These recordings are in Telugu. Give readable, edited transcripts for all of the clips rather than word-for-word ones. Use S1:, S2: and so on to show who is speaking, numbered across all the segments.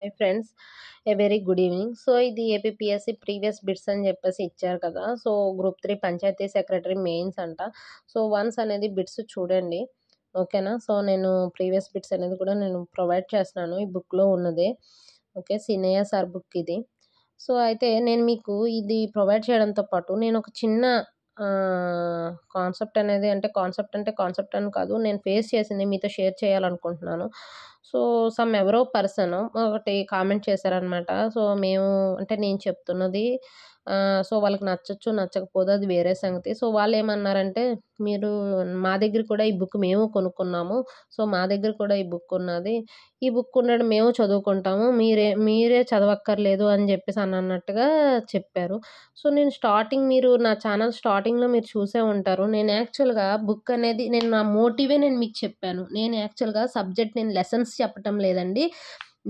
S1: Hi friends, a very good evening. So ఇది ఏపీఎస్సి ప్రీవియస్ బిట్స్ అని చెప్పేసి ఇచ్చారు కదా. So group 3 panchayati secretary mains అంట. సో వన్స్ అనేది బిట్స్ చూడండి, ఓకేనా. సో నేను ప్రీవియస్ బిట్స్ అనేది కూడా నేను ప్రొవైడ్ చేస్తున్నాను, ఈ బుక్లో ఉన్నదే. ఓకే, సినయ్య సార్ బుక్ ఇది. సో అయితే నేను మీకు ఇది ప్రొవైడ్ చేయడంతో పాటు నేను ఒక చిన్న కాన్సెప్ట్ అనేది, అంటే కాన్సెప్ట్ అని కాదు, నేను ఫేస్ చేసింది మీతో షేర్ చేయాలనుకుంటున్నాను. సో ఎవరో పర్సన్ ఒకటి కామెంట్ చేశారనమాట. సో మేము అంటే నేను చెప్తున్నది సో వాళ్ళకి నచ్చచ్చు నచ్చకపోతే అది వేరే సంగతి. సో వాళ్ళు ఏమన్నారంటే, మీరు మా దగ్గర కూడా ఈ బుక్ మేము కొనుక్కున్నాము, సో మా దగ్గర కూడా ఈ బుక్ ఉన్నది, ఈ బుక్ ఉండడం మేము చదువుకుంటాము, మీరే చదవక్కర్లేదు అని చెప్పేసి అన్నట్టుగా చెప్పారు. సో నేను మీరు నా ఛానల్ స్టార్టింగ్లో మీరు చూసే ఉంటారు. నేను యాక్చువల్గా బుక్ అనేది నా మోటివే నేను మీకు చెప్పాను. నేను యాక్చువల్గా సబ్జెక్ట్ లెసన్స్ చెప్పటం లేదండి.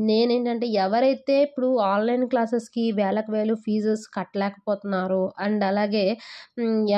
S1: నేనేంటంటే ఎవరైతే ఇప్పుడు ఆన్లైన్ క్లాసెస్కి వేలకు వేలు ఫీజెస్ కట్టలేకపోతున్నారో అండ్ అలాగే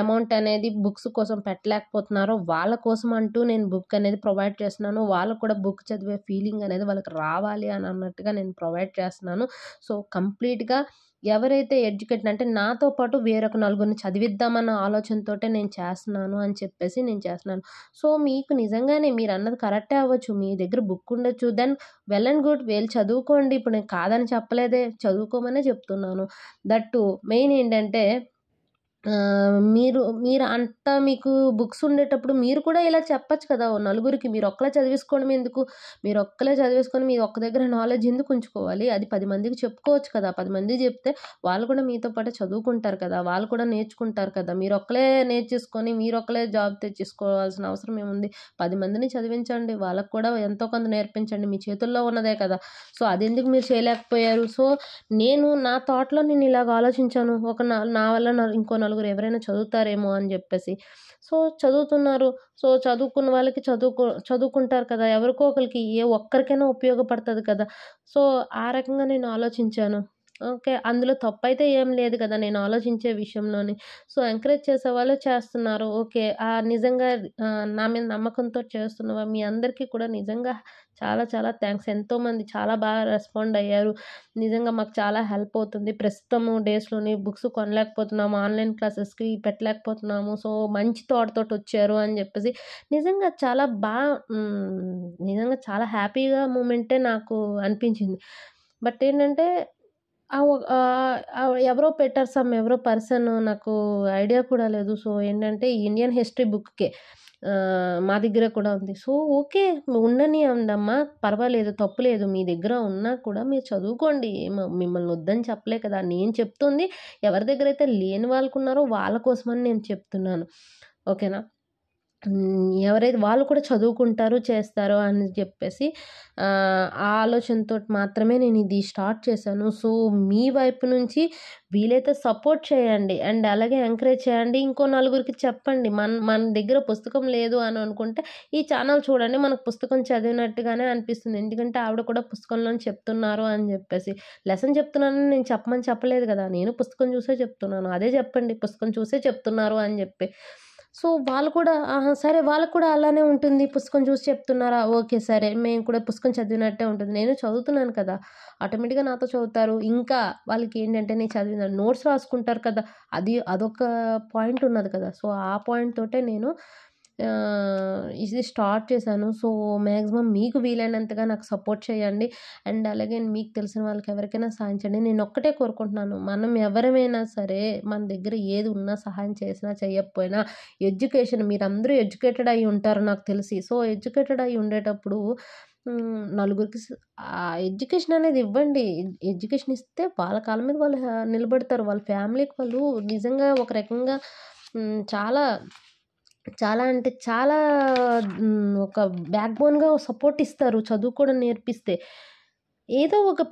S1: అమౌంట్ అనేది బుక్స్ కోసం పెట్టలేకపోతున్నారో వాళ్ళ కోసం అంటూ నేను బుక్ అనేది ప్రొవైడ్ చేస్తున్నాను. వాళ్ళకు కూడా బుక్ చదివే ఫీలింగ్ అనేది వాళ్ళకి రావాలి అని అన్నట్టుగా నేను ప్రొవైడ్ చేస్తున్నాను. సో కంప్లీట్గా ఎవరైతే ఎడ్యుకేటెడ్ అంటే నాతో పాటు వేరొక నలుగురిని చదివిద్దామన్న ఆలోచనతోటే నేను చేస్తున్నాను అని చెప్పేసి నేను చేస్తున్నాను. సో మీకు నిజంగానే మీరు అన్నది కరెక్టే అవ్వచ్చు, మీ దగ్గర బుక్ ఉండొచ్చు, దెన్ వెల్ అండ్ గుడ్, వీళ్ళు చదువుకోండి. ఇప్పుడు నేను కాదని చెప్పలేదే, చదువుకోమనే చెప్తున్నాను. దట్టు మెయిన్ ఏంటంటే మీరు అంతా మీకు బుక్స్ ఉండేటప్పుడు మీరు కూడా ఇలా చెప్పచ్చు కదా నలుగురికి. మీరు ఒక్కలే చదివేసుకోవడం ఎందుకు? మీరు ఒక్కలే చదివేసుకొని మీరు ఒక్క దగ్గర నాలెడ్జ్ ఎందుకు ఉంచుకోవాలి? అది 10 మందికి చెప్పుకోవచ్చు కదా. 10 మందికి చెప్తే వాళ్ళు కూడా మీతో పాటు చదువుకుంటారు కదా, వాళ్ళు కూడా నేర్చుకుంటారు కదా. మీరు ఒక్కలే నేర్చేసుకొని మీరు ఒక్కలే జాబ్ తెచ్చేసుకోవాల్సిన అవసరం ఏముంది? 10 మందిని చదివించండి, వాళ్ళకు కూడా ఎంతో కొంత నేర్పించండి, మీ చేతుల్లో ఉన్నదే కదా. సో అదెందుకు మీరు చేయలేకపోయారు? సో నేను నా థాట్లో నేను ఇలాగ ఆలోచించాను, నా వల్ల ఇంకో నలుగురు ఎవరైనా చదువుతారేమో అని చెప్పేసి. సో చదువుతున్నారు, సో చదువుకున్న వాళ్ళకి చదువుకుంటారు కదా, ఎవరికో ఒకరికి ఒక్కరికైనా ఉపయోగపడుతుంది కదా. సో ఆ రకంగా నేను ఆలోచించాను. ఓకే, అందులో తప్పైతే ఏం లేదు కదా నేను ఆలోచించే విషయంలోని. సో ఎంకరేజ్ చేసేవాళ్ళు చేస్తున్నారు, ఓకే. నిజంగా నా మీద నమ్మకంతో చేస్తున్న మీ అందరికీ కూడా నిజంగా చాలా చాలా థ్యాంక్స్. ఎంతోమంది చాలా బాగా రెస్పాండ్ అయ్యారు. నిజంగా మాకు చాలా హెల్ప్ అవుతుంది. ప్రస్తుతము డేస్లోని బుక్స్ కొనలేకపోతున్నాము, ఆన్లైన్ క్లాసెస్కి పెట్టలేకపోతున్నాము, సో మంచి థాట్‌తోటి వచ్చారు అని చెప్పేసి నిజంగా చాలా నిజంగా చాలా హ్యాపీగా మూమెంటే నాకు అనిపించింది. బట్ ఏంటంటే ఎవరో పెట్టారు, ఎవరో పర్సన్, నాకు ఐడియా కూడా లేదు. సో ఏంటంటే ఇండియన్ హిస్టరీ బుక్కే మా దగ్గర కూడా ఉంది. సో ఓకే, ఉండనియండమ్మా, పర్వాలేదు, తప్పులేదు. మీ దగ్గర ఉన్నా కూడా మీరు చదువుకోండి, మిమ్మల్ని వద్దని చెప్పలే కదా. నేను చెప్తుంది ఎవరి దగ్గర అయితే లేని వాళ్ళకున్నారో వాళ్ళ కోసమని నేను చెప్తున్నాను, ఓకేనా. ఎవరైతే వాళ్ళు కూడా చదువుకుంటారు, చేస్తారు అని చెప్పేసి ఆ ఆలోచనతోటి మాత్రమే నేను ఇది స్టార్ట్ చేశాను. సో మీ వైపు నుంచి వీలైతే సపోర్ట్ చేయండి అండ్ అలాగే ఎంకరేజ్ చేయండి. ఇంకో నలుగురికి చెప్పండి, మన దగ్గర పుస్తకం లేదు అని అనుకుంటే ఈ ఛానల్ చూడండి, మనకు పుస్తకం చదివినట్టుగానే అనిపిస్తుంది. ఎందుకంటే ఆవిడ కూడా పుస్తకంలో చెప్తున్నారు అని చెప్పేసి. లెసన్ చెప్తున్నానని నేను చెప్పలేదు కదా, నేను పుస్తకం చూసే చెప్తున్నాను. అదే చెప్పండి, పుస్తకం చూసే చెప్తున్నారు అని చెప్పి. సో వాళ్ళు కూడా సరే, వాళ్ళకు కూడా అలానే ఉంటుంది, పుస్తకం చూసి చెప్తున్నారా, ఓకే సరే, మేము కూడా పుస్తకం చదివినట్టే ఉంటుంది, నేను చదువుతున్నాను కదా, ఆటోమేటిక్గా నాతో చదువుతారు. ఇంకా వాళ్ళకి ఏంటంటే నేను చదివిన నోట్స్ రాసుకుంటారు కదా, అదొక పాయింట్ ఉన్నది కదా. సో ఆ పాయింట్ తోటే నేను ఇది స్టార్ట్ చేశాను. సో మ్యాక్సిమం మీకు వీలైనంతగా నాకు సపోర్ట్ చేయండి అండ్ అలాగే మీకు తెలిసిన వాళ్ళకి ఎవరికైనా సాధించండి. నేను ఒక్కటే కోరుకుంటున్నాను, మనం ఎవరమైనా సరే మన దగ్గర ఏది ఉన్నా సహాయం చేసినా చేయకపోయినా ఎడ్యుకేషన్, మీరందరూ ఎడ్యుకేటెడ్ అయి ఉంటారు నాకు తెలిసి. సో ఎడ్యుకేటెడ్ అయి ఉండేటప్పుడు నలుగురికి ఎడ్యుకేషన్ అనేది ఇవ్వండి. ఎడ్యుకేషన్ ఇస్తే వాళ్ళ కాళ్ళ మీద వాళ్ళు నిలబడతారు, వాళ్ళ ఫ్యామిలీకి వాళ్ళు నిజంగా ఒక రకంగా చాలా చాలా అంటే చాలా ఒక బ్యాక్ బోన్గా సపోర్ట్ ఇస్తారు చదువుకోవడం నేర్పిస్తే. ఏదో ఒక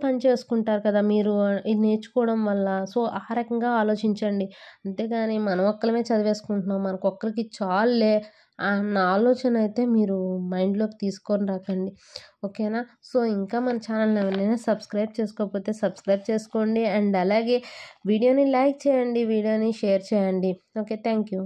S1: పని చేసుకుంటారు కదా మీరు ఇది నేర్చుకోవడం వల్ల. సో ఆ రకంగా ఆలోచించండి, అంతేగాని మనం ఒక్కలమే చదివేసుకుంటున్నాం, మనకొక్కరికి చాలులే అన్న ఆలోచన అయితే మీరు మైండ్లోకి తీసుకొని రాకండి, ఓకేనా. సో ఇంకా మన ఛానల్ని ఎవరైనా సబ్స్క్రైబ్ చేసుకోకపోతే సబ్స్క్రైబ్ చేసుకోండి అండ్ అలాగే వీడియోని లైక్ చేయండి, వీడియోని షేర్ చేయండి. Okay, thank you.